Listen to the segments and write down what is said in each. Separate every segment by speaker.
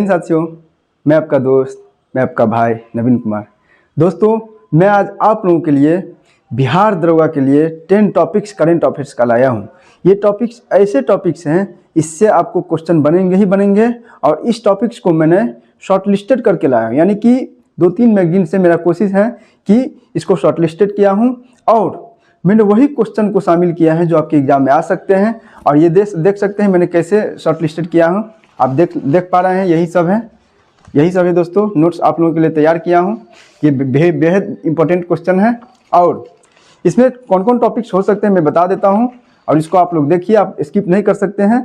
Speaker 1: हिंद साथियों, मैं आपका दोस्त, मैं आपका भाई नवीन कुमार। दोस्तों, मैं आज आप लोगों के लिए बिहार दरोगा के लिए 10 टॉपिक्स करेंट अफेयर्स का लाया हूँ। ये टॉपिक्स ऐसे टॉपिक्स हैं, इससे आपको क्वेश्चन बनेंगे ही बनेंगे। और इस टॉपिक्स को मैंने शॉर्टलिस्टेड करके लाया हूँ, यानी कि 2-3 मैगजीन से मेरा कोशिश है कि इसको शॉर्टलिस्टेड किया हूँ और मैंने वही क्वेश्चन को शामिल किया है जो आपके एग्जाम में आ सकते हैं। और ये देख सकते हैं मैंने कैसे शॉर्टलिस्टेड किया हूँ। आप देख पा रहे हैं, यही सब है दोस्तों। नोट्स आप लोगों के लिए तैयार किया हूँ। ये बेहद इंपॉर्टेंट क्वेश्चन है और इसमें कौन कौन टॉपिक्स हो सकते हैं मैं बता देता हूँ और इसको आप लोग देखिए, आप स्किप नहीं कर सकते हैं।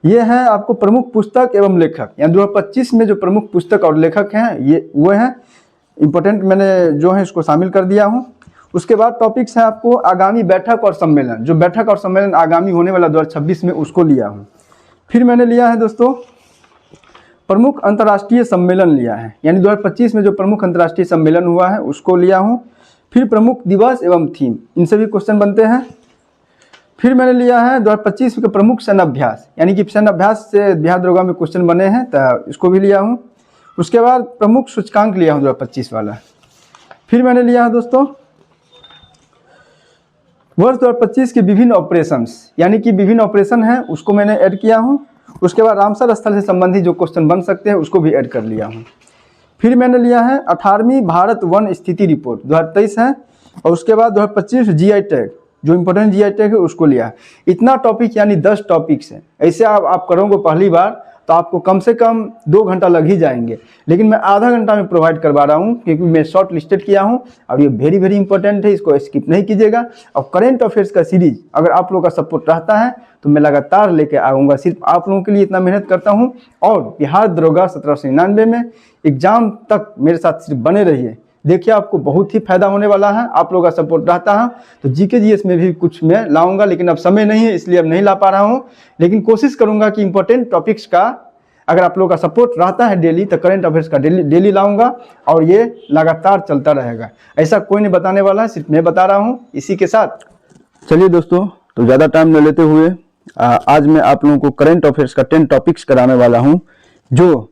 Speaker 1: ये है आपको प्रमुख पुस्तक एवं लेखक, यानी 2025 में जो प्रमुख पुस्तक और लेखक हैं ये वो हैं इम्पोर्टेंट, मैंने जो है इसको शामिल कर दिया हूँ। उसके बाद टॉपिक्स हैं आपको आगामी बैठक और सम्मेलन, जो बैठक और सम्मेलन आगामी होने वाला 2026 में उसको लिया हूँ। फिर मैंने लिया है दोस्तों प्रमुख अंतर्राष्ट्रीय सम्मेलन लिया है, यानी 2025 में जो प्रमुख अंतर्राष्ट्रीय सम्मेलन हुआ है उसको लिया हूँ। फिर प्रमुख दिवस एवं थीम, इनसे भी क्वेश्चन बनते हैं। फिर मैंने लिया है 2025 के प्रमुख सैन्य अभ्यास, यानी कि सैन्य अभ्यास से बिहार दरोगा में क्वेश्चन बने हैं तो इसको भी लिया हूँ। उसके बाद प्रमुख सूचकांक लिया हूँ 2025 वाला। फिर मैंने लिया है दोस्तों वर्ष 2025 के विभिन्न ऑपरेशंस, यानी कि विभिन्न ऑपरेशन हैं उसको मैंने ऐड किया हूँ। उसके बाद रामसर स्थल से संबंधित जो क्वेश्चन बन सकते हैं उसको भी ऐड कर लिया हूँ। फिर मैंने लिया है 18वीं भारत वन स्थिति रिपोर्ट 2023 है और उसके बाद 2025 GI टैग, जो इम्पोर्टेंट GI टैग है उसको लिया है। इतना टॉपिक यानी 10 टॉपिक्स हैं। ऐसे आप करोगे पहली बार तो आपको कम से कम 2 घंटा लग ही जाएंगे, लेकिन मैं आधा घंटा में प्रोवाइड करवा रहा हूँ क्योंकि मैं शॉर्ट लिस्टेड किया हूँ और ये वेरी इंपॉर्टेंट है, इसको स्किप नहीं कीजिएगा। और करेंट अफेयर्स का सीरीज अगर आप लोगों का सपोर्ट रहता है तो मैं लगातार लेके आऊँगा। सिर्फ आप लोगों के लिए इतना मेहनत करता हूँ। और बिहार दरोगा 1799 में एग्जाम तक मेरे साथ सिर्फ बने रहिए, देखिए आपको बहुत ही फायदा होने वाला है। आप लोगों का सपोर्ट रहता है तो GK GS में भी कुछ मैं लाऊंगा, लेकिन अब समय नहीं है इसलिए अब नहीं ला पा रहा हूं। लेकिन कोशिश करूंगा कि इंपॉर्टेंट टॉपिक्स का अगर आप लोगों का सपोर्ट रहता है डेली तो करंट अफेयर्स का डेली लाऊंगा और ये लगातार चलता रहेगा। ऐसा कोई नहीं बताने वाला है, सिर्फ मैं बता रहा हूँ। इसी के साथ चलिए दोस्तों, तो ज़्यादा टाइम न लेते हुए आज मैं आप लोगों को करंट अफेयर्स का 10 टॉपिक्स कराने वाला हूँ जो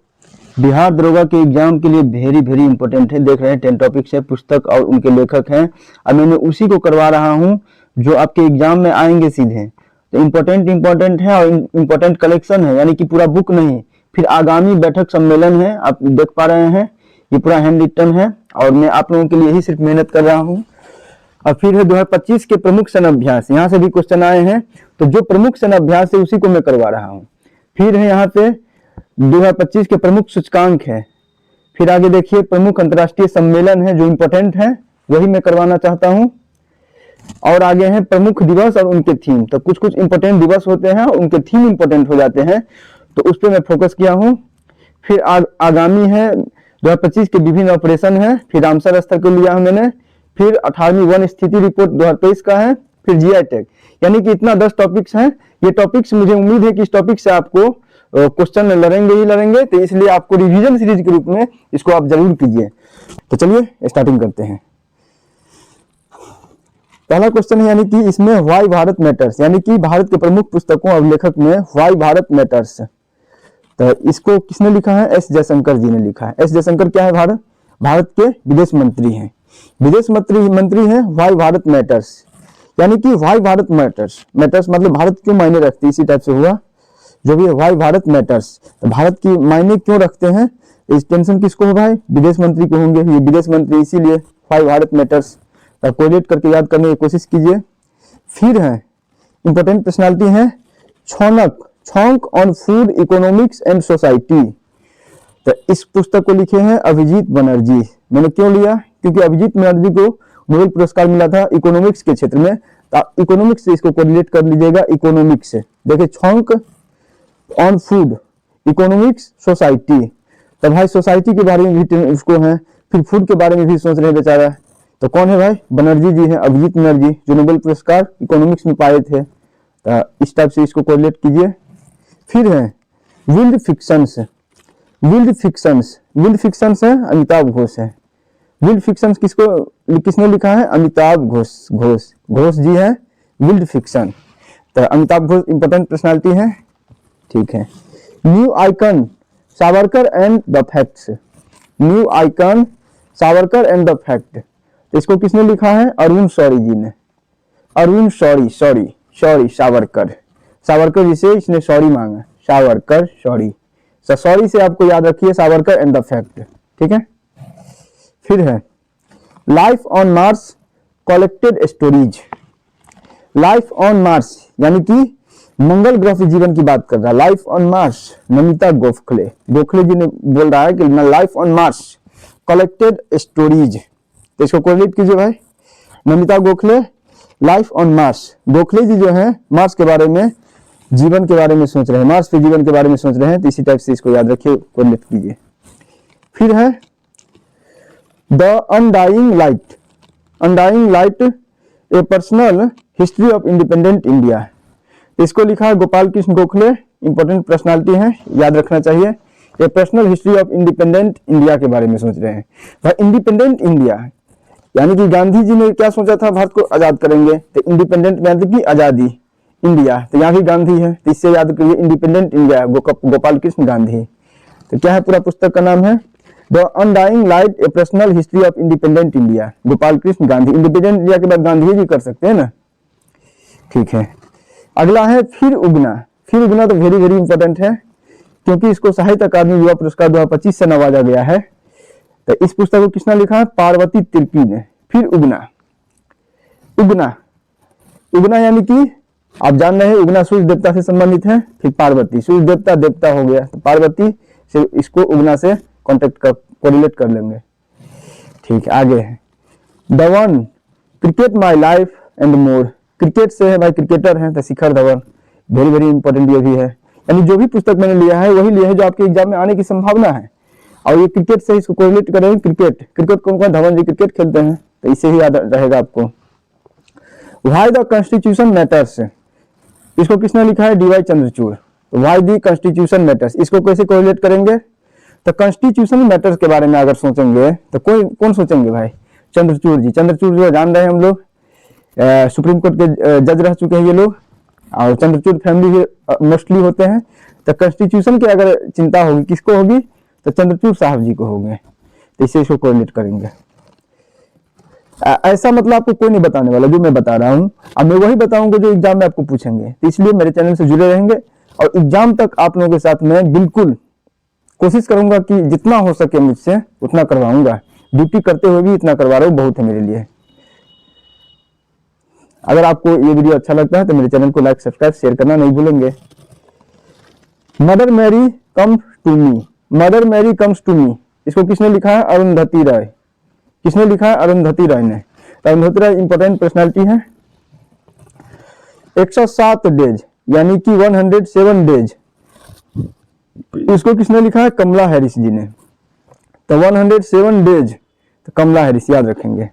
Speaker 1: बिहार दरोगा के एग्जाम के लिए वेरी इंपॉर्टेंट है। देख रहे हैं 10 टॉपिक्स है, पुस्तक और उनके लेखक हैं। अब मैंने उसी को करवा रहा हूं जो आपके एग्जाम में आएंगे सीधे। तो इम्पोर्टेंट है और इम्पोर्टेंट कलेक्शन है, यानी कि पूरा बुक नहीं। फिर आगामी बैठक सम्मेलन है, आप देख पा रहे हैं ये पूरा हैंड रिटन है और मैं आप लोगों के लिए ही सिर्फ मेहनत कर रहा हूँ। और फिर है 2025 के प्रमुख सैन्य अभ्यास, यहाँ से भी क्वेश्चन आए हैं तो जो प्रमुख सैन्य अभ्यास है उसी को मैं करवा रहा हूँ। फिर है यहाँ पे 2025 के प्रमुख सूचकांक है। फिर आगे देखिए प्रमुख अंतर्राष्ट्रीय सम्मेलन है जो इम्पोर्टेंट है, वही मैं करवाना चाहता हूं। और आगे हैं प्रमुख दिवस और उनके थीम, तो कुछ इंपॉर्टेंट दिवस होते हैं और उनके थीम इंपॉर्टेंट हो जाते हैं, तो उस पर मैं फोकस किया हूं। फिर आगामी है 2025 के विभिन्न ऑपरेशन है। फिर रामसर स्थल को लिया है मैंने। फिर 18वीं वन स्थिति रिपोर्ट 2023 का है। फिर GI टैग, यानी कि इतना 10 टॉपिक्स हैं। ये टॉपिक्स मुझे उम्मीद है कि इस टॉपिक से आपको क्वेश्चन लड़ेंगे, तो इसलिए आपको रिवीजन सीरीज के रूप में इसको आप जरूर कीजिए। तो चलिए स्टार्टिंग करते हैं। पहला क्वेश्चन है, यानी कि इसमें व्हाई भारत मैटर्स, यानी कि भारत के प्रमुख पुस्तकों और लेखक में व्हाई भारत मैटर्स, तो इसको किसने लिखा है? S जयशंकर जी ने लिखा है। S जयशंकर क्या है? भारत के विदेश मंत्री हैं। विदेश मंत्री हैं व्हाई भारत मैटर्स, यानी कि व्हाई भारत मैटर्स मतलब भारत क्यों मायने रखती है, इसी टाइप से हुआ जो भी है व्हाई भारत मैटर्स। तो भारत की मायने क्यों रखते हैं, इस टेंशन किसको हो भाई? विदेश मंत्री को होंगे, ये विदेश मंत्री, इसीलिए व्हाई भारत मैटर्स। तो कोरिलेट करके याद करने की कोशिश कीजिए। फिर है इंपॉर्टेंट पर्सनालिटी है छौंक on food economics and society, तो इस पुस्तक को लिखे हैं अभिजीत बनर्जी। मैंने क्यों लिया? क्योंकि अभिजीत बनर्जी को नोबेल पुरस्कार मिला था इकोनॉमिक्स के क्षेत्र में, तो इकोनॉमिक्स से इसको कोरिलेट कर लीजिएगा। इकोनॉमिक्स से देखिए छौंक ऑन फूड इकोनॉमिक्स सोसाइटी, तो भाई सोसाइटी के बारे में भी उसको है, फिर फूड के बारे में भी सोच रहे बेचारा। तो कौन है भाई? बनर्जी जी हैं, अभिजीत बनर्जी, जो नोबेल पुरस्कार इकोनॉमिक्स में पाए थे। तो इस टाइप से इसको कोरिलेट कीजिए। फिर है विल्ड फिक्शंस है अमिताभ घोष है। विल्ड फिक्शंस किसने लिखा है? अमिताभ घोष जी है विल्ड फिक्शन। तो अमिताभ घोष इंपॉर्टेंट पर्सनालिटी है, ठीक है। New icon Savarkar and the facts, new icon Savarkar and the fact. इसको किसने लिखा है? अरुण शौरी जी ने। अरुण शौरी, शौरी सावरकर, सावरकर जी से इसने शौरी मांगा, सावरकर शौरी। शौरी से आपको याद रखिए सावरकर एंड द फैक्ट, ठीक है। फिर है life on Mars collected stories. Life on Mars यानी कि मंगल ग्रह के जीवन की बात कर रहा है। Life on Mars, Namita Gokhale, Gokhale ji ने बोल रहा है कि life on Mars collected stories. तो इसको कोरिलेट कीजिए भाई, Namita Gokhale life on Mars. Gokhale ji जो है मार्स के बारे में, जीवन के बारे में सोच रहे हैं, मार्स के जीवन के बारे में सोच रहे हैं, तो इसी टाइप से इसको याद रखिए, कोरिलेट कीजिए। फिर है the undying light, undying light A personal history of independent India. इसको लिखा है गोपाल कृष्ण गोखले, इंपॉर्टेंट पर्सनालिटी है, याद रखना चाहिए। ये personal history of independent India के बारे में सोच रहे हैं। भाई इंडिपेंडेंट इंडिया यानी कि गांधी जी ने क्या सोचा था, भारत को आजाद करेंगे, तो इंडिपेंडेंट मतलब कि आजादी, इंडिया, तो यहाँ भी गांधी है, तो इससे याद करिए इंडिपेंडेंट इंडिया, गोपाल कृष्ण गांधी। तो क्या है पूरा पुस्तक का नाम है? The undying light A personal history of independent India, Gopal Krishna Gandhi. Independent India के बाद गांधी जी कर सकते हैं ना, ठीक है। अगला है फिर उगना। फिर उगना तो वेरी वेरी इंपॉर्टेंट है, क्योंकि इसको साहित्य अकादमी युवा पुरस्कार 2025 से नवाजा गया है। तो इस पुस्तक को किसने लिखा है? पार्वती तिर्की ने। फिर उगना, उगना, उगना यानी कि आप जान रहे हैं उगना सूर्य देवता से संबंधित है। फिर पार्वती, सूर्य देवता देवता हो गया, तो पार्वती से इसको उगना से कॉन्टेक्ट कर, कोरिलेट कर लेंगे, ठीक है। आगे है the one, cricket my life and more. Cricket से है भाई, क्रिकेटर हैं तो Shikhar Dhawan, very very important ये भी है। यानी जो भी पुस्तक मैंने लिया है वही लिया है जो आपके एग्जाम में आने की संभावना है, और ये क्रिकेट से इसको कोरिलेट करेंगे। क्रिकेट, क्रिकेट कौन कौन? धवन जी क्रिकेट खेलते हैं, तो इससे ही याद रहेगा आपको। व्हाई द कॉन्स्टिट्यूशन मैटर्स, इसको किसने लिखा है? D.Y.. Chandrachud. Why the constitution matters, इसको कैसे कोरिलेट करेंगे? तो कॉन्स्टिट्यूशन मैटर्स के बारे में अगर सोचेंगे तो कौन सोचेंगे भाई? चंद्रचूड़ जी। चंद्रचूड़ जो जान रहे हैं हम लोग, सुप्रीम कोर्ट के जज रह चुके हैं ये लोग, और चंद्रचूड़ फैमिली के मोस्टली होते हैं। तो कॉन्स्टिट्यूशन की अगर चिंता होगी किसको होगी? तो चंद्रचूड़ साहब जी को होंगे, तो इसे इसको कोरिलेट करेंगे। ऐसा मतलब आपको कोई नहीं बताने वाला जो मैं बता रहा हूँ, अब मैं वही बताऊंगा जो एग्जाम में आपको पूछेंगे, तो इसलिए मेरे चैनल से जुड़े रहेंगे, और एग्जाम तक आप लोगों के साथ मैं बिल्कुल कोशिश करूंगा कि जितना हो सके मुझसे उतना करवाऊंगा। ड्यूटी करते हुए भी इतना करवा रहा हूँ, बहुत है मेरे लिए। अगर आपको ये वीडियो अच्छा लगता है तो मेरे चैनल को लाइक, सब्सक्राइब, शेयर करना नहीं भूलेंगे। Mother Mary comes to me, mother Mary comes to me, इसको किसने लिखा है? अरुंधति राय। किसने लिखा है? अरुंधति राय ने। अरुंधति राय इंपॉर्टेंट पर्सनालिटी है। 107 डेज यानी कि 107 डेज, इसको किसने लिखा है? कमला हैरिस जी ने। तो 107 डेज, तो कमला हैरिस याद रखेंगे।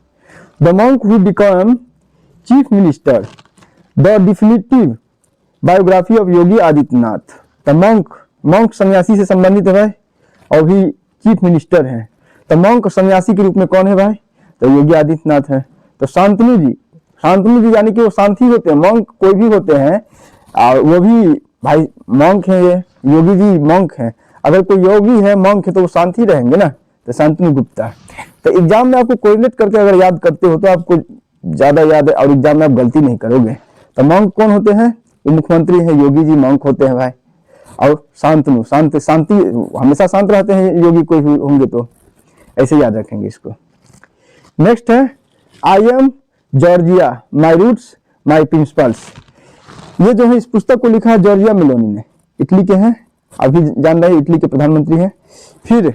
Speaker 1: The monk who become chief minister, the definitive biography of Yogi Adityanath. The monk, monk सन्यासी से संबंधित है भाई, और भी चीफ मिनिस्टर हैं। तो मंक सन्यासी के रूप में कौन है भाई? तो योगी आदित्यनाथ है। तो शांतनु जी, शांतनु जी यानी कि वो शांति होते हैं, मंक कोई भी होते हैं, और वो भी भाई मंक है, ये योगी जी मंक हैं। अगर कोई योगी है मंक है तो वो शांति रहेंगे ना, तो शांतनु गुप्ता। तो एग्जाम में आपको कोरिलेट करके अगर याद करते हो तो आपको ज्यादा याद है, और एग्जाम में आप गलती नहीं करोगे। तो मंक कौन होते हैं? वो मुख्यमंत्री है, योगी जी मंक होते हैं भाई। और शांतनु, शांति हमेशा शांत रहते हैं योगी कोई होंगे, तो ऐसे याद रखेंगे इसको। नेक्स्ट है I am Georgia, my roots my principles. ये जो है इस पुस्तक को लिखा है जॉर्जिया मेलोनी ने, इटली के हैं, अभी जान रहे हैं इटली के प्रधानमंत्री हैं। फिर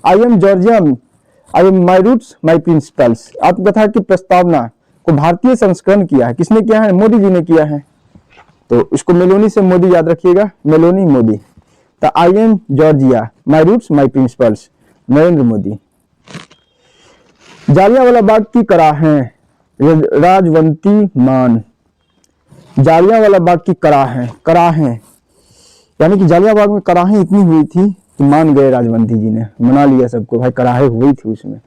Speaker 1: I am Giorgia, I am my roots my principles, आत्मकथा की प्रस्तावना को भारतीय संस्करण किया है, किसने किया है? मोदी जी ने किया है। तो इसको मेलोनी से मोदी याद रखिएगा, मेलोनी मोदी। तो I am Georgia, my roots my principles, Narendra Modi. Jallianwala Bagh की कराहें, राजवंती मान। जालियांवाला बाग की कराहें यानी कि जालियांवाला बाग में कराहें इतनी हुई थी कि मान गए राजवंती जी ने, मना लिया सबको भाई, कराहें हुई थी उसमें।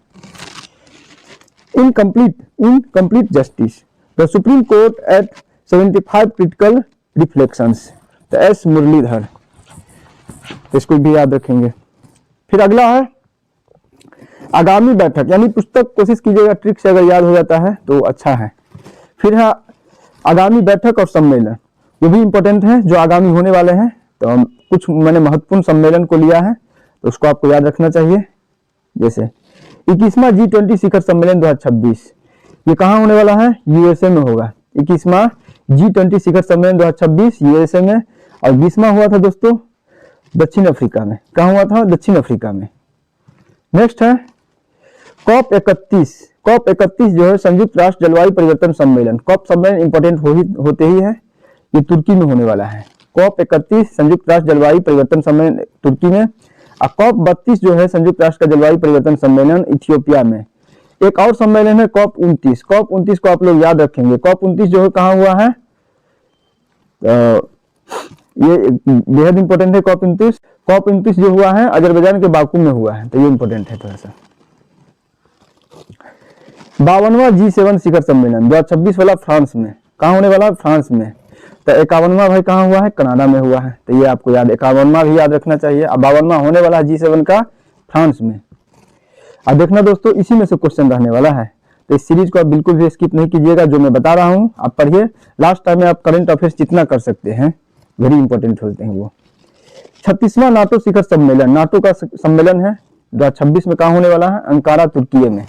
Speaker 1: Incomplete justice, the supreme court at 75 critical reflections, तो एस मुरलीधर। तो इसको भी याद रखेंगे। फिर अगला है आगामी बैठक, यानी पुस्तक कोशिश कीजिएगा ट्रिक से अगर याद हो जाता है तो अच्छा है। फिर है आगामी बैठक और सम्मेलन, ये भी इंपॉर्टेंट है जो आगामी होने वाले हैं। तो हम कुछ मैंने महत्वपूर्ण सम्मेलन को लिया है तो उसको आपको याद रखना चाहिए। जैसे 21वां G20 शिखर सम्मेलन 2026, ये कहाँ होने वाला है? यूएसए में होगा। 21वां G20 शिखर सम्मेलन 2026 यूएसए में, और 20वां हुआ था दोस्तों दक्षिण अफ्रीका में। कहाँ हुआ था? दक्षिण अफ्रीका में। नेक्स्ट है COP 31। COP 31 जो है संयुक्त राष्ट्र जलवायु परिवर्तन सम्मेलन। COP सम्मेलन इंपॉर्टेंट होते ही है, ये तुर्की में होने वाला है। COP 31 संयुक्त राष्ट्र जलवायु परिवर्तन सम्मेलन तुर्की में, और COP 32 जो है संयुक्त राष्ट्र का जलवायु परिवर्तन सम्मेलन इथियोपिया में। एक और सम्मेलन है COP 29। COP 29 को आप लोग याद रखेंगे। COP 29 जो है कहाँ हुआ है? ये बेहद इंपॉर्टेंट है। COP 29 जो हुआ है अजरबैजान के बाकू में हुआ है, तो ये इंपॉर्टेंट है थोड़ा सा। 52वां G7 शिखर सम्मेलन 2026 वाला फ्रांस में। कहाँ होने वाला? फ्रांस में। तो 51वां भाई कहाँ हुआ है? कनाडा में हुआ है। तो ये आपको याद, 51वां भी याद रखना चाहिए। अब 52वां होने वाला है G7 का फ्रांस में। अब देखना दोस्तों, इसी में से क्वेश्चन रहने वाला है, तो इस सीरीज को आप बिल्कुल भी स्किप नहीं कीजिएगा। जो मैं बता रहा हूँ आप पढ़िए, लास्ट टाइम में आप करंट अफेयर्स जितना कर सकते हैं वेरी इंपॉर्टेंट होते हैं वो। 36वां नाटो शिखर सम्मेलन, नाटो का सम्मेलन है 2026 में। कहाँ होने वाला है? अंकारा तुर्की में।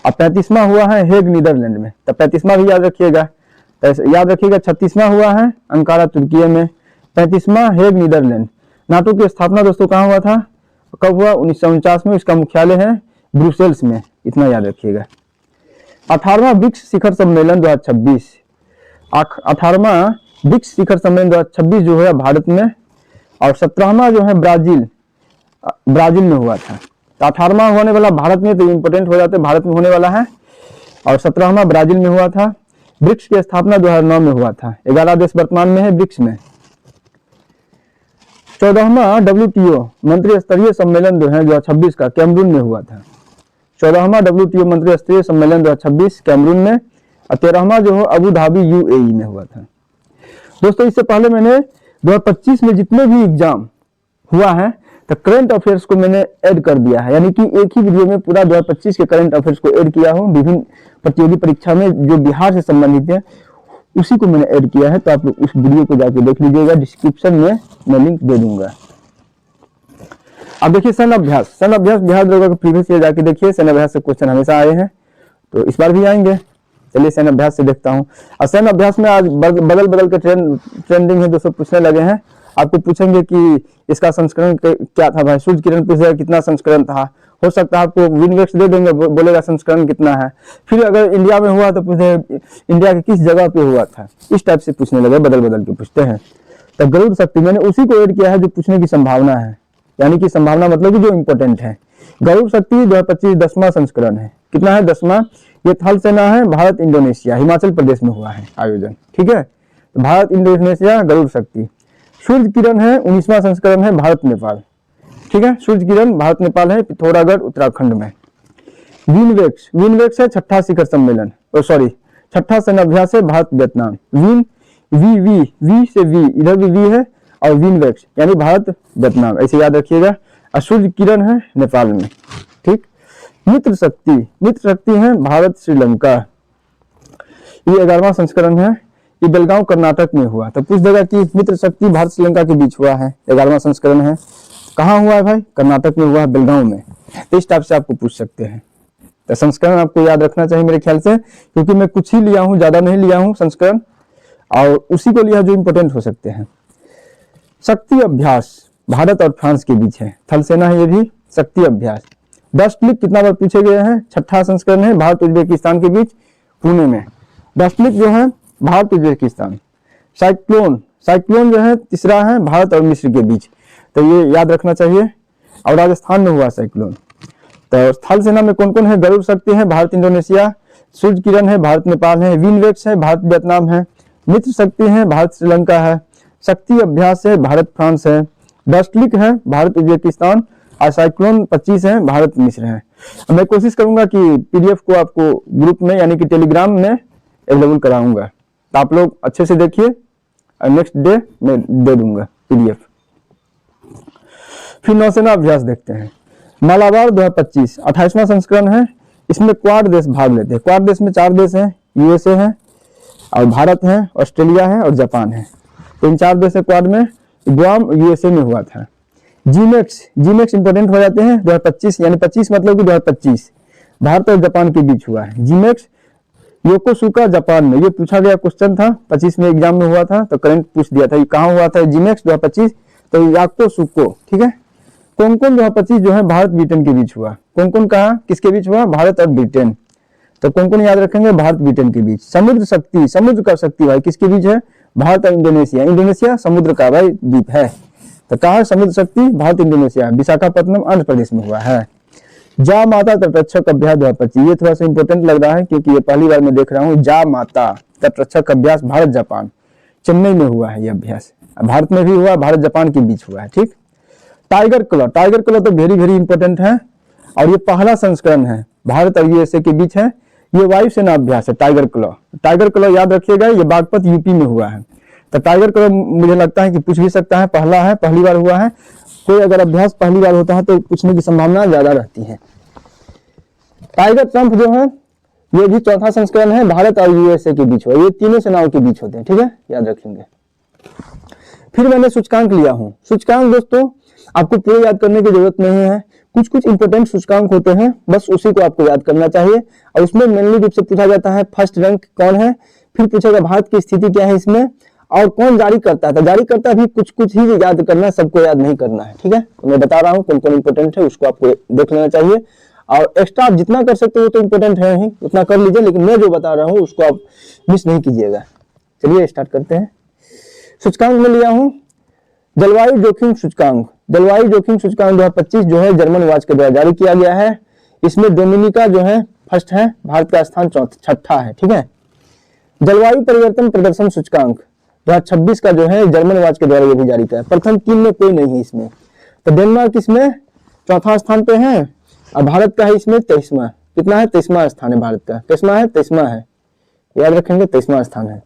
Speaker 1: अब 35वां हुआ है हेग नीदरलैंड में, तो 35वां भी याद रखिएगा। तो याद रखिएगा 36वां हुआ है अंकारा तुर्की में, 35वां हेग नीदरलैंड। नाटो की स्थापना दोस्तों कहाँ हुआ था? कब हुआ? 1949 में। इसका मुख्यालय है ब्रुसेल्स में, इतना याद रखिएगा। 18वां ब्रिक्स शिखर सम्मेलन 2026, 18वां ब्रिक्स शिखर सम्मेलन 2026 जो है भारत में, और 17वां जो है ब्राजील में हुआ था। तो 18वां होने वाला भारत में, तो इंपोर्टेंट हो जाते भारत में होने वाला है, और 17वां ब्राजील में हुआ था। ब्रिक्स की स्थापना 2009 में हुआ था। 11 देश वर्तमान में है ब्रिक्स में। 14वां WTO मंत्री स्तरीय सम्मेलन जो है 2026 का कैमरून में हुआ था। 14वां WTO मंत्री स्तरीय सम्मेलन 2026 कैमरून में, और 13वां जो है अबू धाबी UAE में हुआ था। दोस्तों इससे पहले मैंने 2025 में जितने भी एग्जाम हुआ है तो करंट अफेयर्स को मैंने ऐड कर दिया है, यानी कि एक ही वीडियो में पूरा 2025 के करंट अफेयर्स को ऐड किया हूँ। विभिन्न प्रतियोगी परीक्षा में जो बिहार से संबंधित है उसी को मैंने ऐड किया है, तो आप लोग उस वीडियो को जाके देख लीजिएगा, डिस्क्रिप्शन में मैं लिंक दे दूंगा। अब देखिए सैन्य अभ्यास बिहार दरोगा का प्रीवियस ईयर जाके देखिए, सैन्य अभ्यास से क्वेश्चन हमेशा आए हैं, तो इस बार भी आएंगे। चलिए सैन्य अभ्यास से देखता हूँ। और सैन्य अभ्यास में आज बदल के ट्रेंडिंग है दोस्तों, पूछने लगे हैं। आपको पूछेंगे कि इसका संस्करण क्या था भाई, सूर्य किरण पूछेगा कितना संस्करण था। हो सकता है आपको विनवेक्स दे देंगे, बोलेगा संस्करण कितना है। फिर अगर इंडिया में हुआ तो पूछे इंडिया के किस जगह पे हुआ था, इस टाइप से पूछने लगे, बदल के पूछते हैं। तो गरुड़ शक्ति मैंने उसी को ऐड किया है जो पूछने की संभावना है, यानी कि संभावना मतलब कि जो इंपॉर्टेंट है। गरुड़ शक्ति 2025 10वां संस्करण है। कितना है? 10वां। ये थल सेना है भारत इंडोनेशिया, हिमाचल प्रदेश में हुआ है आयोजन, ठीक है। तो भारत इंडोनेशिया गरुड़ शक्ति। सूर्य किरण है 19वां संस्करण है भारत नेपाल, ठीक है। सूर्य किरण भारत नेपाल है, पिथौरागढ़ उत्तराखंड में। विनवेक्स है 6ठा शिखर सम्मेलन, छठा सैन्य अभ्यास है भारत वियतनाम। वी से वी, इधर भी वी है, और विनवेक्स यानी भारत वियतनाम, ऐसे याद रखिएगा। और सूर्य किरण है नेपाल में, ठीक। मित्र शक्ति है भारत श्रीलंका, ये 11वां संस्करण है, ये बेलगांव कर्नाटक में हुआ। तो पूछ देगा कि मित्र शक्ति भारत श्रीलंका के बीच हुआ है, 11वां संस्करण है। कहाँ हुआ है भाई? कर्नाटक में हुआ है, बेलगांव में। तो इस टाइप से आपको पूछ सकते हैं। तो संस्करण आपको याद रखना चाहिए मेरे ख्याल से, क्योंकि मैं कुछ ही लिया हूँ, ज्यादा नहीं लिया हूँ संस्करण, और उसी को लिया जो इंपोर्टेंट हो सकते हैं। शक्ति अभ्यास भारत और फ्रांस के बीच है, थल सेना है ये भी। शक्ति अभ्यास डस्ट लिप कितना बार पूछे गए हैं? 6ठा संस्करण है भारत उज्बेकिस्तान के बीच, पुणे में। डस्ट लिप जो है भारत उज्बेकिस्तान। साइक्लोन जो है तीसरा है भारत और मिस्र के बीच, तो ये याद रखना चाहिए, और राजस्थान में हुआ साइक्लोन। तो थल सेना में कौन कौन है? गरुड़ शक्ति है भारत इंडोनेशिया, सूर्य किरण है भारत नेपाल है, विनवेक्स है भारत वियतनाम है, मित्र शक्ति है भारत श्रीलंका है, शक्ति अभ्यास है भारत फ्रांस है, डस्टलिक है भारत उज्बेकिस्तान, और साइक्लोन 25 है भारत मिस्र है। मैं कोशिश करूंगा कि पीडीएफ को आपको ग्रुप में यानी कि टेलीग्राम में अवेलेबल कराऊंगा, तो आप लोग अच्छे से देखिए, और नेक्स्ट डे मैं दे दूंगा पीडीएफ। फिर नौसेना अभ्यास देखते हैं। मालाबार 2025 28वां संस्करण है। इसमें क्वाड देश भाग लेते हैं। क्वाड देश में 4 देश हैं, यूएसए है और भारत है, ऑस्ट्रेलिया है और जापान है। तो इन 4 देश है क्वाड में। गुआम यूएसए में हुआ था। जीमेक्स इंपोर्टेंट हो जाते हैं 2025, यानी 25 मतलब कि 2025 भारत और जापान के बीच हुआ है जीमेक्स। योकोसुका जापान में, ये पूछा गया क्वेश्चन था 25 में एग्जाम में हुआ था, तो करंट पूछ दिया था ये कहाँ हुआ था जीमेक्स 2025, तो याकोसुको, ठीक है। कोंकण 2025 जो है भारत ब्रिटेन के बीच हुआ। कोंकण कहाँ किसके बीच हुआ? भारत और ब्रिटेन। तो कोंकण याद रखेंगे भारत ब्रिटेन के बीच। समुद्र का शक्ति भाई किसके बीच है? भारत और इंडोनेशिया। इंडोनेशिया समुद्र का भाई द्वीप है। तो कहाँ है समुद्र शक्ति? भारत इंडोनेशिया। विशाखापट्टनम आंध्र प्रदेश में हुआ है। जा माता तटरक्षक अभ्यास 2025, ये थोड़ा सा इंपोर्टेंट लग रहा है क्योंकि ये पहली बार मैं देख रहा हूँ। जा माता तटरक्षक अभ्यास भारत जापान, चेन्नई में हुआ है ये अभ्यास। भारत में भी हुआ, भारत जापान के बीच हुआ है, ठीक। टाइगर क्लॉ तो वेरी वेरी इंपॉर्टेंट है और ये पहला संस्करण है, भारत और यूएसए के बीच है। ये वायुसेना अभ्यास है टाइगर क्लॉ याद रखिएगा, ये बागपत यूपी में हुआ है। तो टाइगर क्लॉ मुझे लगता है कि पूछ भी सकता है, पहला है, पहली बार हुआ है। कोई अगर अभ्यास पहली बार होता है तो पूछने की संभावना ज्यादा रहती है। टाइगर ट्रंप जो है ये भी चौथा संस्करण है, भारत और यूएसए के बीच हुआ। ये तीनों सेनाओं के बीच होते हैं, ठीक है, याद रखेंगे। फिर मैंने सूचकांक लिया हूं। सूचकांक दोस्तों आपको पूरे याद करने की जरूरत नहीं है, कुछ कुछ इंपोर्टेंट सूचकांक होते हैं, बस उसी को आपको याद करना चाहिए। और उसमें मेनली रूप से पूछा जाता है फर्स्ट रैंक कौन है, फिर पूछेगा भारत की स्थिति क्या है इसमें, और कौन जारी करता है। तो जारी करता भी कुछ कुछ ही याद करना है, सबको याद नहीं करना है, ठीक है। तो मैं बता रहा हूँ कौन कौन इंपोर्टेंट है, उसको आपको देख लेना चाहिए। और एक्स्ट्रा आप जितना कर सकते हो तो इंपोर्टेंट है ही, उतना कर लीजिए, लेकिन मैं जो बता रहा हूँ उसको आप मिस नहीं कीजिएगा। चलिए स्टार्ट करते हैं। सूचकांक में लिया हूँ जलवायु जोखिम सूचकांक। जलवायु जोखिम सूचकांक 2025 जो है जर्मन वाच के द्वारा जारी किया गया है। इसमें डोमिनिका जो है फर्स्ट है, भारत का स्थान छठा है, ठीक है। जलवायु परिवर्तन प्रदर्शन सूचकांक 2026 का जो है जर्मन वाच के द्वारा ये भी जारी किया है। प्रथम 3 में कोई नहीं है इसमें, तो डेनमार्क इसमें चौथा स्थान पे है और भारत का है इसमें 23वां। कितना है? 23वां स्थान है भारत का। 23वां है, याद रखेंगे 23वां स्थान है।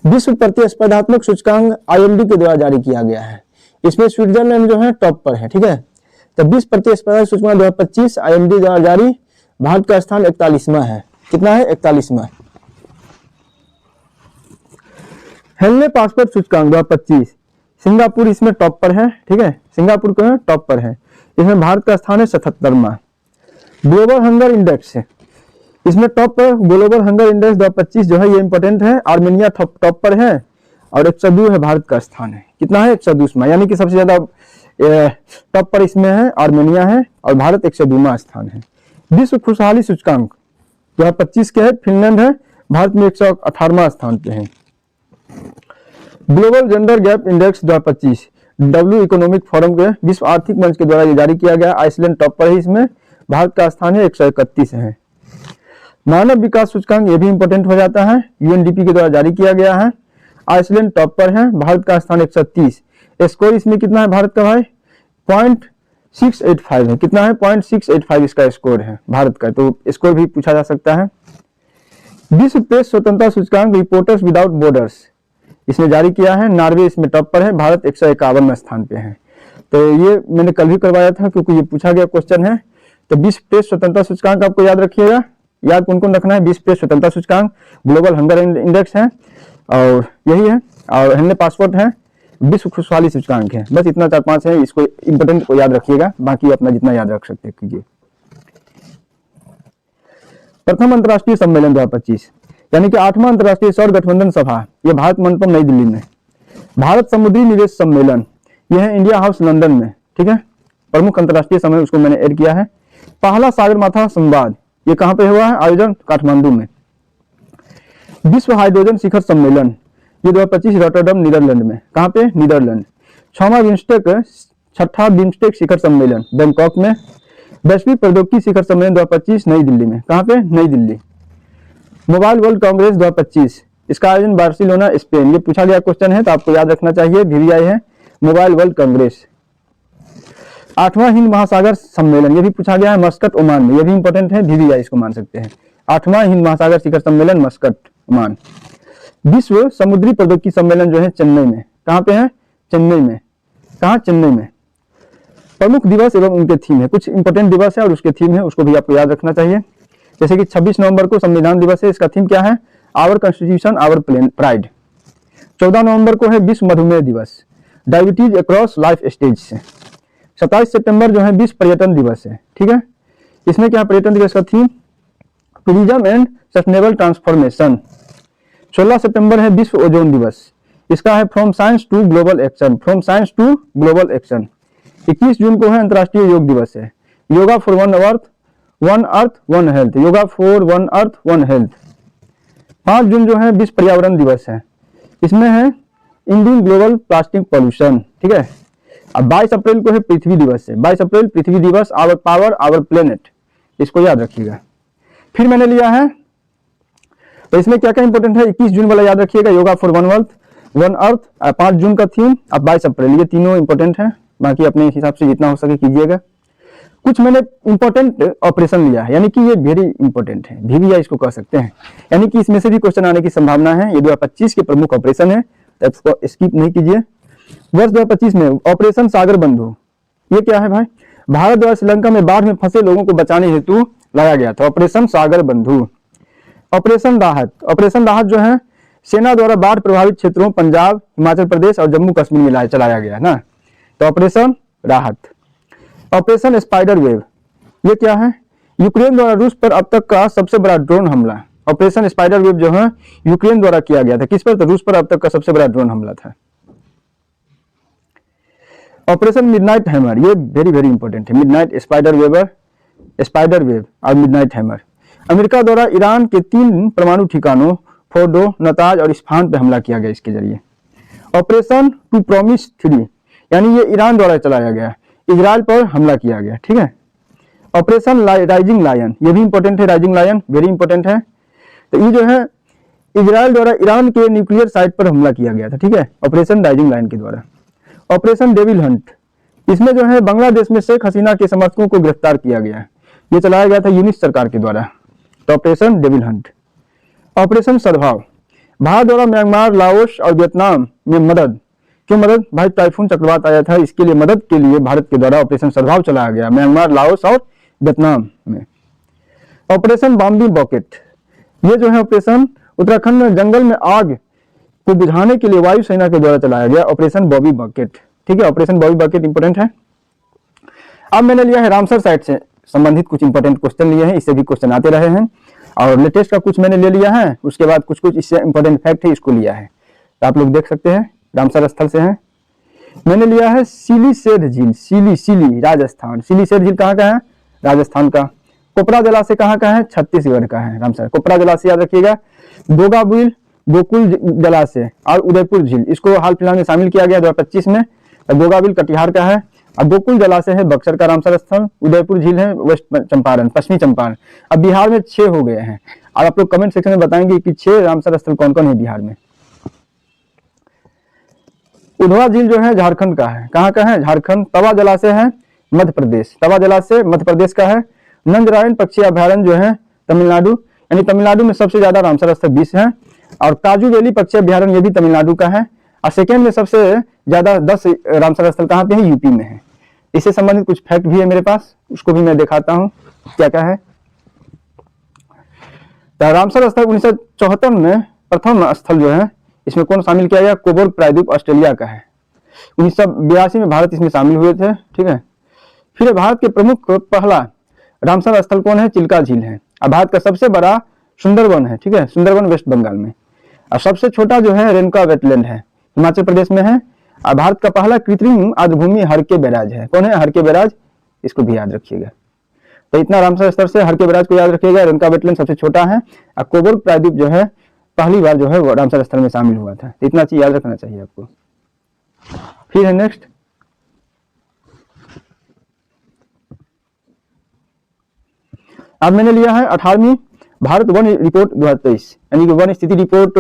Speaker 1: विश्व प्रतिस्पर्धात्मक सूचकांक IMD के द्वारा जारी किया गया है। इसमें स्विट्जरलैंड जो है टॉप पर है, ठीक है। तो विश्व प्रतिस्पर्धा सूचकांक 2025 IMD द्वारा जारी, भारत का स्थान 41वां है। कितना है? 41वां। हेनले पासपोर्ट सूचकांक 2025 सिंगापुर इसमें टॉप पर है, ठीक है। सिंगापुर को टॉप पर है, इसमें भारत का स्थान है 77वां। ग्लोबल हंगर इंडेक्स इसमें टॉप पर, ग्लोबल हंगर इंडेक्स 2025 जो है ये इंपोर्टेंट है। आर्मेनिया टॉप पर है और 102 है भारत का स्थान है। कितना है? 102वां, यानी कि सबसे ज्यादा टॉप पर इसमें है आर्मेनिया है और भारत 102वां स्थान है। विश्व खुशहाली सूचकांक 2025 के है, फिनलैंड है, भारत में 118वां स्थान पे है। Global gender gap index 2025 W economic forum के विश्व आर्थिक मंच के द्वारा ये जारी किया गया। आइसलैंड टॉप पर है, इसमें भारत का स्थान है 131 है। मानव विकास सूचकांक ये भी इंपोर्टेंट हो जाता है, UNDP के द्वारा जारी किया गया है। आइसलैंड टॉप पर है, भारत का स्थान 130। स्कोर इसमें कितना है भारत का भाई? 0.685 है। कितना है? 0.685 इसका स्कोर है भारत का, तो स्कोर भी पूछा जा सकता है। विश्व प्रेस स्वतंत्रता सूचकांक रिपोर्टर्स विदाउट बॉर्डर्स इसने जारी किया है। नॉर्वे इसमें टॉप पर है, भारत 151वें स्थान पे है। तो ये मैंने कल भी करवाया था क्योंकि ये पूछा गया क्वेश्चन है। तो विश्व प्रेस स्वतंत्रता सूचकांक आपको याद रखिएगा। याद कौन कौन रखना है? विश्व प्रेस स्वतंत्रता सूचकांक, ग्लोबल हंगर इंडेक्स है और यही है, और हेनले पासपोर्ट है, विश्व खुशहाली सूचकांक है। बस इतना 4-5 है, इसको इंपोर्टेंट को याद रखिएगा, बाकी अपना जितना याद रख सकते कीजिए। प्रथम अंतर्राष्ट्रीय सम्मेलन 2025 यानी कि 8वां अंतर्राष्ट्रीय सौर गठबंधन सभा, यह भारत मंडपम नई दिल्ली में। भारत समुद्री निवेश सम्मेलन, यह है इंडिया हाउस लंदन में, ठीक है। प्रमुख अंतर्राष्ट्रीय सम्मेलन उसको मैंने ऐड किया है। पहला सागरमाथा संवाद, ये कहां पे हुआ है? आयोजन काठमांडू में। विश्व हाइड्रोजन शिखर सम्मेलन, ये 2025 रॉटरडम नीदरलैंड में। कहां पे? नीदरलैंड। 6ठा बिम्स्टेक शिखर सम्मेलन बैंकॉक में। वैश्विक प्रौद्योगिकी शिखर सम्मेलन 2025 नई दिल्ली में। कहां पे? नई दिल्ली। मोबाइल वर्ल्ड कांग्रेस 2025, इसका आयोजन बार्सिलोना स्पेन। ये पूछा गया क्वेश्चन है तो आपको याद रखना चाहिए, VVI है मोबाइल वर्ल्ड कांग्रेस। 8वां हिंद महासागर सम्मेलन, ये भी पूछा गया है, मस्कट ओमान में। ये भी इंपोर्टेंट है, VVI इसको मान सकते हैं। 8वां हिंद महासागर शिखर सम्मेलन मस्कट ओमान। विश्व समुद्री प्रौद्योगिकी सम्मेलन जो है चेन्नई में। कहां पे है? चेन्नई में। कहां? चेन्नई में। प्रमुख दिवस एवं उनके थीम है, कुछ इंपॉर्टेंट दिवस है और उसके थीम है, उसको भी आपको याद रखना चाहिए। जैसे कि 26 नवंबर को संविधान दिवस है, इसका थीम क्या है? Our constitution our pride. 14 नवंबर को है विश्व मधुमेह दिवस, डायबिटीज अक्रॉस लाइफ स्टेज से। 27 सितंबर जो है विश्व पर्यटन दिवस है, ठीक है। इसमें क्या पर्यटन दिवस का theme? Tourism and sustainable transformation. 16 सितंबर है विश्व ओजोन दिवस, इसका है from science to global action, from science to global action. 21 जून को है अंतर्राष्ट्रीय योग दिवस है, yoga for one earth one health, yoga for one earth one health. 5 जून जो है विश्व पर्यावरण दिवस है, इसमें है इंडियन ग्लोबल प्लास्टिक पॉल्यूशन, ठीक है। अब 22 अप्रैल को है पृथ्वी दिवस है, 22 अप्रैल पृथ्वी दिवस, आवर पावर आवर प्लेनेट, इसको याद रखिएगा। फिर मैंने लिया है, तो इसमें क्या क्या इंपॉर्टेंट है? 21 जून वाला याद रखिएगा, योगा फॉर वन अर्थ। 5 जून का थीम, अब 22 अप्रैल, ये तीनों इंपॉर्टेंट है, बाकी अपने हिसाब से जितना हो सके कीजिएगा। कुछ मैंने इंपॉर्टेंट ऑपरेशन लिया है, यानी कि ये वेरी इंपॉर्टेंट है, VVI इसको कह सकते हैं, यानी कि इसमें से भी क्वेश्चन आने की संभावना है। ये 2025 के प्रमुख ऑपरेशन है, तो इसको स्किप नहीं कीजिए। वर्ष 2025 में ऑपरेशन सागर बंधु, ये क्या है भाई? भारत द्वारा श्रीलंका में बाढ़ में फंसे लोगों को बचाने हेतु लाया गया था ऑपरेशन सागर बंधु। ऑपरेशन राहत जो है सेना द्वारा बाढ़ प्रभावित क्षेत्रों पंजाब, हिमाचल प्रदेश और जम्मू कश्मीर में चलाया गया ना, तो ऑपरेशन राहत। ऑपरेशन स्पाइडर वेव, ये क्या है? यूक्रेन द्वारा रूस पर अब तक का सबसे बड़ा ड्रोन हमला। ऑपरेशन स्पाइडर वेव जो है यूक्रेन द्वारा किया गया था, किस पर? तो रूस पर अब तक का सबसे बड़ा ड्रोन हमला था। ऑपरेशन मिडनाइट हैमर, ये वेरी वेरी इंपॉर्टेंट है, मिडनाइट स्पाइडर वेव और मिडनाइट हैमर। अमेरिका द्वारा ईरान के 3 परमाणु ठिकानों फोर्डो, नताज और इस्फहान पर हमला किया गया इसके जरिए। ऑपरेशन टू प्रॉमिस 3, यानी ये ईरान द्वारा चलाया गया, इजराइल पर हमला किया गया, ठीक है। ऑपरेशन राइजिंग लायन, ये भी इंपॉर्टेंट है, राइजिंग लायन वेरी इंपॉर्टेंट है। तो ये जो है इजराइल द्वारा ईरान के न्यूक्लियर साइट पर हमला किया गया था, ठीक है, ऑपरेशन राइजिंग लायन के द्वारा। ऑपरेशन डेविल हंट, इसमें जो है बांग्लादेश में शेख हसीना के समर्थकों को गिरफ्तार किया गया, ये चलाया गया था यूनिस सरकार के द्वारा, तो ऑपरेशन डेविल हंट। ऑपरेशन सद्भाव, भारत द्वारा म्यांमार, लाओस और वियतनाम में मदद, क्यों मदद? भाई टाइफून चक्रवात आया था, इसके लिए मदद के लिए भारत के द्वारा ऑपरेशन सद्भाव चलाया गया म्यांमार, लाओस और वियतनाम में। ऑपरेशन बॉम्बी बॉकेट, ये जो है ऑपरेशन उत्तराखंड में जंगल में आग को बुझाने के लिए वायुसेना के द्वारा चलाया गया, ऑपरेशन बॉबी बॉकेट, ठीक है, ऑपरेशन बॉबी बॉकेट इंपॉर्टेंट है। अब मैंने लिया है रामसर साइट से संबंधित कुछ इंपॉर्टेंट क्वेश्चन लिए हैं, इससे भी क्वेश्चन आते रहे हैं, और लेटेस्ट का कुछ मैंने ले लिया है, उसके बाद कुछ इससे इंपॉर्टेंट फैक्ट है, इसको लिया है, तो आप लोग देख सकते हैं रामसर स्थल से है। मैंने लिया है सिलीसेड झील, सिली राजस्थान, सिलीसेड झील कहाँ का है? राजस्थान का। कोपरा जलाशय कहाँ का है? छत्तीसगढ़ का है, रामसर। कोपरा जलाशय याद रखिएगा। गोगाबिल, गोकुल जलाशय और उदयपुर झील, इसको हाल फिलहाल में शामिल किया गया 2025 में। गोगाबिल कटिहार का है, और गोकुल जलाशय है बक्सर का रामसर स्थल, उदयपुर झील है वेस्ट चंपारण, पश्चिमी चंपारण। अब बिहार में 6 हो गए हैं, और आप लोग कमेंट सेक्शन में बताएंगे कि 6 रामसर स्थल कौन कौन है बिहार में। उधवा झील जो है झारखंड का है, कहाँ का है? झारखंड। तवा जलाशय है मध्य प्रदेश, तवा जलाशय मध्य प्रदेश का है। नंदरायण पक्षी अभ्यारण्य जो है तमिलनाडु, यानी तमिलनाडु में सबसे ज्यादा रामसर स्थल 20 है। और काजू वैली पक्षी अभ्यारण्य ये भी तमिलनाडु का है। और सेकेंड में सबसे ज्यादा 10 रामसर स्थल कहाँ पे है? यूपी में है। इससे संबंधित कुछ फैक्ट भी है मेरे पास, उसको भी मैं दिखाता हूँ क्या क्या है। तो रामसर स्थल 1974 में प्रथम स्थल जो है इसमें कौन शामिल किया गया? कोबोल प्रायद्वीप ऑस्ट्रेलिया का है। 1982 में भारत इसमें शामिल हुए थे, ठीक है। फिर भारत के प्रमुख पहला रामसर स्थल कौन है? चिल्का झील है। और भारत का सबसे बड़ा सुंदरवन है, ठीक है, सुंदरवन वेस्ट बंगाल में। और सबसे छोटा जो है रेणुका वेटलैंड है, हिमाचल प्रदेश में है। और भारत का पहला कृत्रिम आर्द्रभूमि हरके बैराज है, कौन है? हरके बैराज, इसको भी याद रखिएगा। तो इतना रामसर स्तर से हरके बैराज को याद रखिएगा। रेणुका वेटलैंड सबसे छोटा है, और कोबोल प्रायद्वीप जो है पहली बार जो है वो रामसर स्थल में शामिल हुआ था। इतना चीज याद रखना चाहिए आपको। फिर है नेक्स्ट, अब मैंने लिया है 18वीं भारत वन रिपोर्ट 2023, यानी कि वन स्थिति रिपोर्ट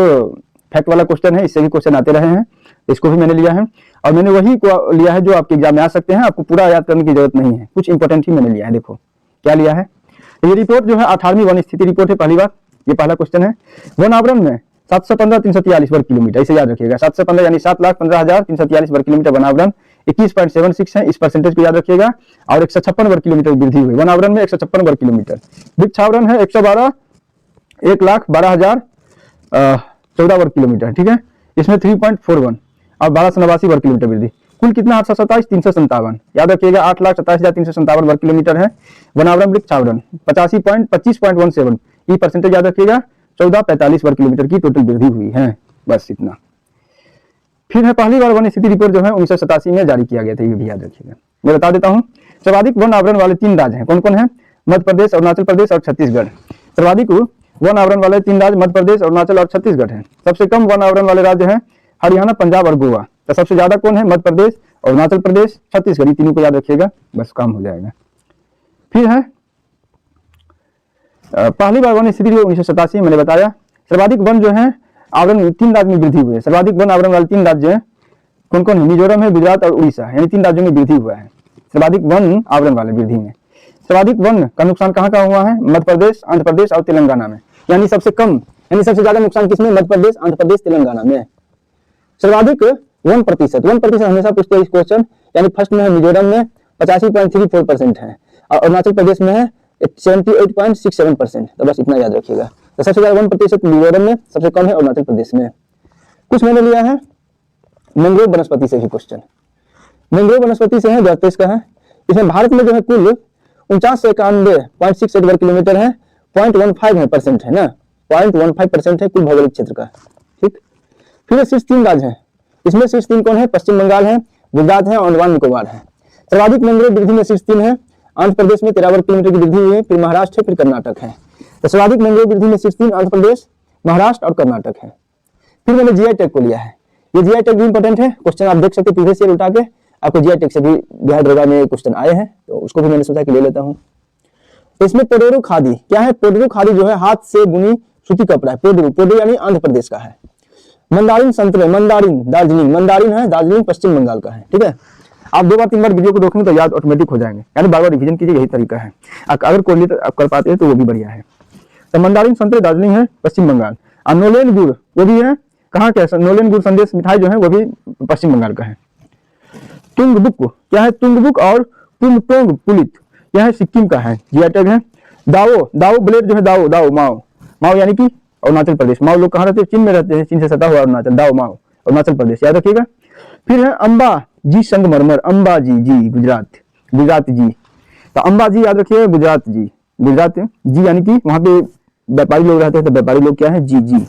Speaker 1: फैक्ट वाला क्वेश्चन है, इससे भी क्वेश्चन आते रहे हैं, इसको भी मैंने लिया है। और मैंने वही को लिया है जो आपके एग्जाम में आ सकते हैं, आपको पूरा याद करने की जरूरत नहीं है, कुछ इंपॉर्टेंट ही मैंने लिया है। देखो क्या लिया है, ये रिपोर्ट जो है 18वीं वन स्थिति रिपोर्ट है, पहली बार, ये पहला क्वेश्चन है। वन आवरण में 715,343 वर्ग किलोमीटर, इसे याद रखिएगा। 715 यानी 7,15,343 वर्ग किलोमीटर वन आवरण, 21.76 है, इस परसेंटेज को याद रखिएगा। और 156 वर्ग किलोमीटर वृद्धि हुई, वन आवरण में 156 वर्ग किलोमीटर। वृक्ष आवरण है 112, 1,12,14 वर्ग किलोमीटर, ठीक है। इसमें 3.41 और 1289 वर्ग किलोमीटर वृद्धि। कुल कितना 827, 357, याद रखिएगा 8,27,357 वर्ग किलोमीटर है वनावरण वृक्ष आवरण। 25.17 ये परसेंटेज याद रखिएगा, 1445 वर्ग किलोमीटर की टोटल वृद्धि हुई है, बस इतना। फिर है पहली बार वन स्थिति रिपोर्ट जो है 1987 में जारी किया गया था, ये भी याद रखिएगा। मैं बता देता हूँ, सर्वाधिक वन आवरण वाले 3 राज्य हैं, कौन कौन है? मध्य प्रदेश, अरुणाचल प्रदेश और छत्तीसगढ़। सर्वाधिक वन आवरण वाले 3 राज्य मध्य प्रदेश, अरुणाचल और छत्तीसगढ़ हैं। सबसे कम वन आवरण वाले राज्य हैं हरियाणा, पंजाब और गोवा। तो सबसे ज्यादा कौन है? मध्य प्रदेश, अरुणाचल प्रदेश, छत्तीसगढ़, ये तीनों को याद रखिएगा, बस काम हो जाएगा। फिर है पहली बार वन स्थिति 1987 मैंने बताया। सर्वाधिक वन जो है आवरण 3 राज्य में वृद्धि हुई है। सर्वाधिक वन आवरण वाले 3 राज्य हैं, कौन कौन है? मिजोरम है, गुजरात और उड़ीसा, यानी 3 राज्यों में वृद्धि हुआ है सर्वाधिक वन आवरण वाले वृद्धि में। सर्वाधिक वन का नुकसान कहाँ का हुआ है? मध्य प्रदेश, आंध्र प्रदेश और तेलंगाना में, यानी सबसे कम, यानी सबसे ज्यादा नुकसान किसमें? मध्य प्रदेश, आंध्र प्रदेश, तेलंगाना में। सर्वाधिक 1%, 1% हमेशा पूछते हैं इस क्वेश्चन, यानी फर्स्ट में है मिजोरम में 85.34% है और अरुणाचल प्रदेश में है 78.67%। तो बस इतना याद रखिएगा। तो सबसे ज्यादा 1% मिजोरम में, सबसे कम है अरुणाचल प्रदेश में। कुछ मैंने लिया है मैंग्रोव वनस्पति से भी क्वेश्चन। मैंग्रोव वनस्पति से है 2023 का है। इसमें भारत में जो है कुल 4991.68 वर्ग किलोमीटर है, 0.15% है ना, 0.15% है कुल भौगोलिक क्षेत्र का, ठीक। फिर शीर्ष 3 राज्य हैं, इसमें शीर्ष 3 कौन है? पश्चिम बंगाल है, गुजरात है और अंडमान निकोबार है। सर्वाधिक मैंग्रोव वृद्धि में शीर्ष 3 है। आंध्र प्रदेश में 13 वर्ग किलोमीटर की वृद्धि हुई है, फिर महाराष्ट्र है, फिर कर्नाटक है। तो सर्वाधिक मैंग्रोव वृद्धि में शीर्ष 3 आंध्र प्रदेश, महाराष्ट्र और कर्नाटक है। फिर मैंने जीआई टैग को लिया है, ये जीआई टैग भी इंपॉर्टेंट है, क्वेश्चन आप देख सकते हैं प्रीवियस ईयर उठा के, आपको जीआई टैग से भी बिहार दरगाह में क्वेश्चन आए हैं, तो उसको भी मैंने सोचा कि ले लेता हूँ। इसमें पोडेरो खादी क्या है? पोडेरो खादी जो है हाथ से बुनी सूती कपड़ा है, पोडेरो यानी आंध्र प्रदेश का है। मंदारिन संतरे, मंदारिन दार्जिलिंग, मंदारिन है दार्जिलिंग पश्चिम बंगाल का है, ठीक है। आप 2 बार 3 बार वीडियो को देखेंगे तो याद ऑटोमेटिक हो जाएंगे, यानी बार-बार रिवीजन कीजिए, यही तरीका है। अगर कोरिलेट आप कर पाते हैं तो वो भी बढ़िया है। तो मंदारिन संतरे दार्जिलिंग है पश्चिम बंगाल। और नोलेन गुड़ वो भी है, कहाँ का है? नोलेन गुड़ संदेश मिठाई जो है वो भी पश्चिम बंगाल का है। तुंगबुक क्या है? तुंगबुक और पुंगटोंग पुलित यह है सिक्किम का है, जीआई टैग है। दाओ, दाओ ब्लेड जो है, दाओ, दाओ माओ, माओ यानी कि अरुणाचल प्रदेश। माओ लोग कहाँ रहते हैं? चीन में रहते हैं, चीन से सटा हुआ अरुणाचल, दाओ माओ अरुणाचल प्रदेश, याद रखिएगा। फिर है अंबा जी संगमरमर, अंबा जी गुजरात, गुजरात जी। तो अंबा जी याद रखिएगा, गुजरात जी, गुजरात जी यानी कि वहां पे व्यापारी लोग रहते हैं, तो व्यापारी लोग क्या है? जी,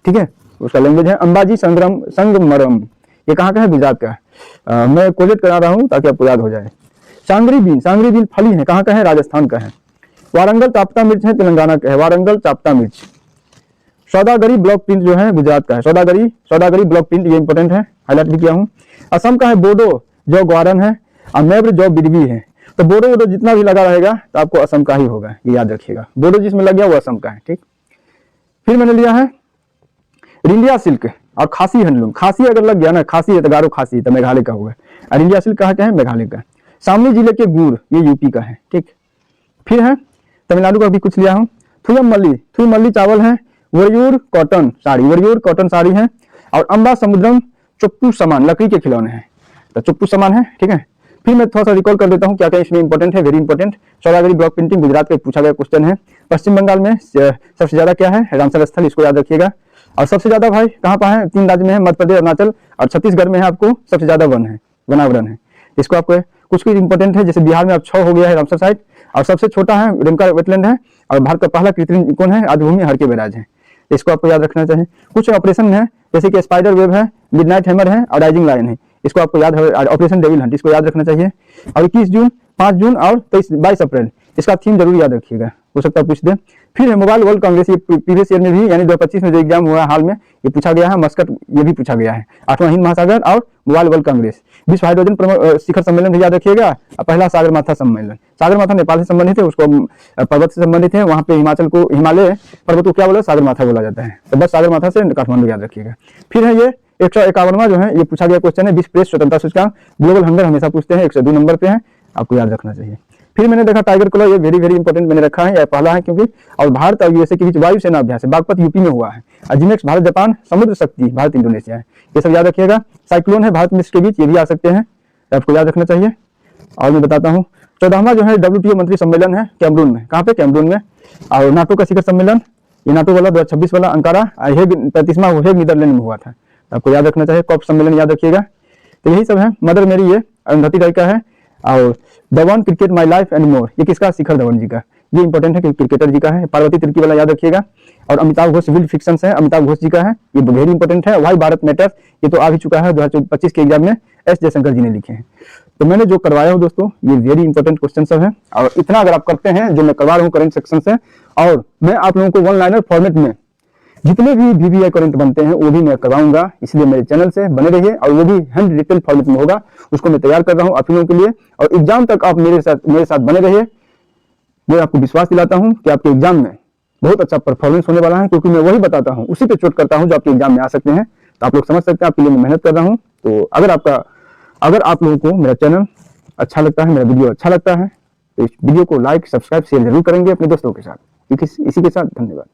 Speaker 1: ठीक है, उसका लैंग्वेज है। अंबाजी संगमरम, ये कहाँ का है? गुजरात का। मैं कोलेट करा रहा हूँ ताकि आपको याद हो जाए। सांगरी बीन फली है, कहाँ का है? राजस्थान का है। वारंगल चाप्टा मिर्च है, तेलंगाना का है, वारंगल चाप्टा मिर्च। सौदागरी ब्लॉक प्रिंट जो है गुजरात का है, सौदागरी ब्लॉक प्रिंट, ये इंपॉर्टेंट है, हाईलाइट भी किया हूँ। असम का है बोडो जो ग्वारन है, और मैब्र जो बिरवी है। तो बोडो जितना भी लगा रहेगा तो आपको असम का ही होगा, ये याद रखिएगा। बोडो जिसमें लग गया वो असम का है, ठीक। फिर मैंने लिया है रिंडिया सिल्क और खासी हैंडलूम। खासी अगर लग गया ना, खासी है तो गारो खासी तो मेघालय का होगा, और इंडिया सिल्क कहाँ का है? मेघालय का। शामली जिले के गुड़ ये यूपी का है, ठीक। फिर है तमिलनाडु का भी कुछ लिया हूँ। थुई मल्ली चावल है। वरियूर कॉटन साड़ी है। और अंबा समुद्रम चुप्पू सामान, लकड़ी के खिलौने हैं, तो चुप्पू सामान है, ठीक है। फिर मैं थोड़ा सा रिकॉल कर देता हूँ क्या क्या इसमें इंपॉर्टेंट है, very important. Saudagari block printing Gujarat का पूछा गया क्वेश्चन है। पश्चिम बंगाल में सबसे ज्यादा क्या है? रामसर स्थल, इसको याद रखिएगा। और सबसे ज्यादा भाई कहाँ पर है? 3 राज्य में है, मध्य प्रदेश, अरुणाचल और छत्तीसगढ़ में है। आपको सबसे ज्यादा वनावरण है, इसको आपको कुछ इंपॉर्टेंट है, जैसे बिहार में अब 6 हो गया है रामसर साइट, और सबसे छोटा है रेमका वेटलैंड है, और भारत का पहला कृत्रिम कौन है? आदिभूमि हर के बैराज है, इसको आपको याद रखना चाहिए। कुछ ऑपरेशन है जैसे कि स्पाइडर वेब है, मिडनाइट हैमर है और राइजिंग लायन है, इसको आपको याद है। ऑपरेशन डेविल हंट, इसको याद रखना चाहिए। और 21 जून, 5 जून और 22 अप्रैल, इसका थीम जरूर याद रखिएगा, हो सकता है पूछ दे। फिर है मोबाइल वर्ल्ड कांग्रेस, ये प्रीवियस ईयर में भी यानी 2025 में जो एग्जाम हुआ है हाल में, ये पूछा गया है। मस्कट ये भी पूछा गया है। 8वां हिंद महासागर और मोबाइल वर्ल्ड कांग्रेस। विश्व हाइड्रोजन शिखर सम्मेलन भी याद रखिएगा। पहला सागरमाथा सम्मेलन, सागरमाथा नेपाल से संबंधित है, उसको पर्वत से संबंधित है, वहाँ पे हिमालय पर्वत को क्या बोला? सागरमाथा बोला जाता है, तो बस सागरमाथा से काठमांडू याद रखिएगा। फिर है ये 151वां जो है, ये पूछा गया क्वेश्चन है, विश्व प्रेस स्वतंत्रता सूचकांक। ग्लोबल हंगर हमेशा पूछते हैं, 102 नंबर पे है, आपको याद रखना चाहिए। फिर मैंने देखा टाइगर क्लॉ, ये वेरी वेरी इंपॉर्टेंट मैंने रखा है, यह पहला है क्योंकि, और भारत और यूएसए के बीच वायुसेना अभ्यास है, बागपत यूपी में हुआ है। अजिमेक्स भारत जापान, समुद्र शक्ति भारत इंडोनेशिया है, ये सब याद रखिएगा। साइक्लोन है भारत मिस्र के बीच, ये भी आ सकते हैं। तो आपको याद रखना चाहिए। और मैं बताता हूँ 14वां जो है WTO मंत्री सम्मेलन है कैमरून में। कहाँ पे? कैमरून में। और नाटो का शिखर सम्मेलन, ये नाटो वाला 2026 वाला अंकारा, हेग 35वां हेग नीदरलैंड में हुआ था। तो आपको याद रखना चाहिए। कॉप सम्मेलन याद रखिएगा। तो यही सब है। मदर मेरी ये अरुंधति राय का है। और Dhawan cricket my life and more, ये किसका? शिखर धवन जी का। ये इंपॉर्टेंट है कि क्रिकेटर जी का है। पार्वती तिर्की वाला याद रखिएगा। और अमिताभ घोष सिविल फिक्शन है, अमिताभ घोष जी का है। ये वेरी इंपॉर्टेंट है। वाई भारत मैटर्स, ये तो आ भी चुका है 2025 के एग्जाम में, एस जयशंकर जी ने लिखे हैं। तो मैंने जो करवाया हूँ दोस्तों, ये वेरी इंपॉर्टेंट क्वेश्चन सब है। और इतना अगर आप करते हैं जो मैं करवा रहा हूँ करंट सेक्शन से, और मैं आप लोगों को वन लाइनर फॉर्मेट में जितने भी VVI करंट बनते हैं वो भी मैं करवाऊंगा। इसलिए मेरे चैनल से बने रहिए। और वो भी हैंड रिटन फॉर्मेट में होगा, उसको मैं तैयार कर रहा हूँ आप लोगों के लिए। और एग्जाम तक आप मेरे साथ बने रहिए। मैं आपको विश्वास दिलाता हूँ कि आपके एग्जाम में बहुत अच्छा परफॉर्मेंस होने वाला है, क्योंकि मैं वही बताता हूँ, उसी पे चोट करता हूँ जो आपके एग्जाम में आ सकते हैं। तो आप लोग समझ सकते हैं, आपके लिए मैं मेहनत कर रहा हूँ। तो अगर आप लोगों को मेरा चैनल अच्छा लगता है, मेरा वीडियो अच्छा लगता है, तो इस वीडियो को लाइक, सब्सक्राइब, शेयर जरूर करेंगे अपने दोस्तों के साथ। इसी के साथ धन्यवाद।